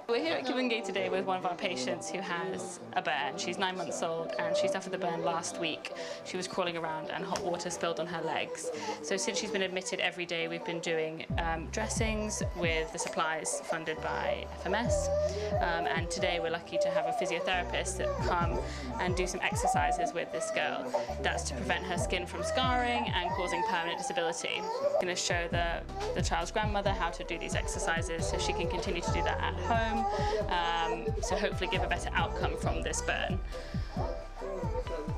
We're here at Kivunge today with one of our patients who has a burn. She's 9 months old and she suffered the burn last week. She was crawling around and hot water spilled on her legs. So since she's been admitted every day, we've been doing dressings with the supplies funded by FMS. And today we're lucky to have a physiotherapist that come and do some exercises with this girl. That's to prevent her skin from scarring and causing permanent disability. I'm going to show the child's grandmother how to do these exercises so she can continue to do that at home. So hopefully give a better outcome from this burn.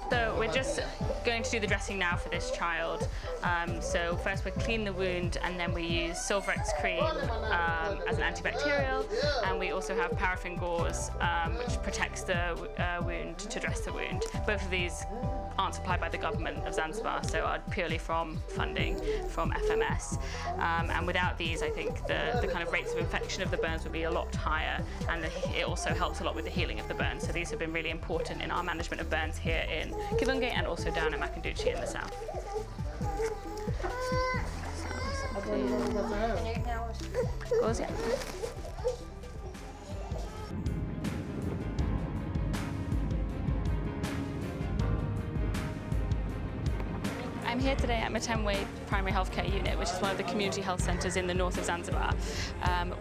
So we're just going to do the dressing now for this child. So first we clean the wound and then we use Silverex cream as an antibacterial, and we also have paraffin gauze which protects the wound to dress the wound. Both of these aren't supplied by the government of Zanzibar, so are purely from funding from FMS. And without these, I think the kind of rates of infection of the burns would be a lot higher, and it also helps a lot with the healing of the burns. So these have been really important in our management of burns here in Kivunge and also down at Makunduchi in the south. I'm here today at Matemwe Primary Healthcare Unit, which is one of the community health centres in the north of Zanzibar,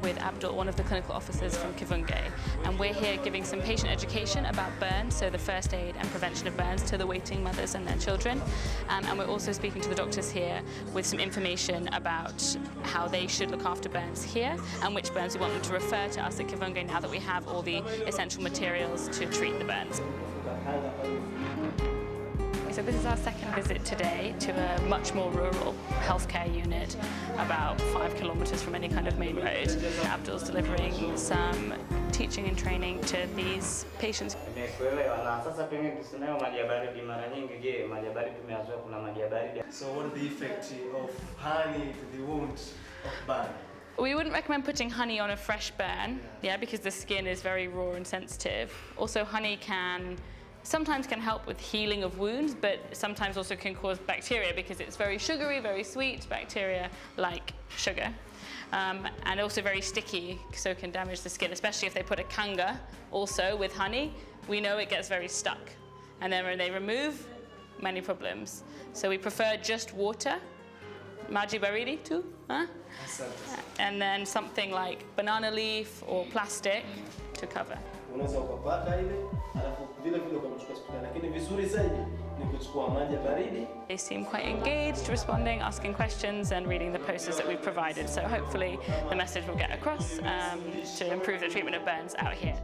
with Abdul, one of the clinical officers from Kivunge. And we're here giving some patient education about burns, so the first aid and prevention of burns to the waiting mothers and their children. And we're also speaking to the doctors here with some information about how they should look after burns here and which burns we want them to refer to us at Kivunge now that we have all the essential materials to treat the burns. So this is our second visit today to a much more rural healthcare unit, about 5 kilometers from any kind of main road. Abdul's delivering some teaching and training to these patients. So what is the effect of honey to the wound of burn? We wouldn't recommend putting honey on a fresh burn, because the skin is very raw and sensitive. Also, honey sometimes can help with healing of wounds, but sometimes also can cause bacteria because it's very sugary, very sweet. Bacteria like sugar. And also very sticky, so can damage the skin, especially if they put a kanga also with honey. We know it gets very stuck. And then when they remove, many problems. So we prefer just water, maji baridi too, and then something like banana leaf or plastic to cover. They seem quite engaged, responding, asking questions and reading the posters that we've provided. So hopefully the message will get across to improve the treatment of burns out here.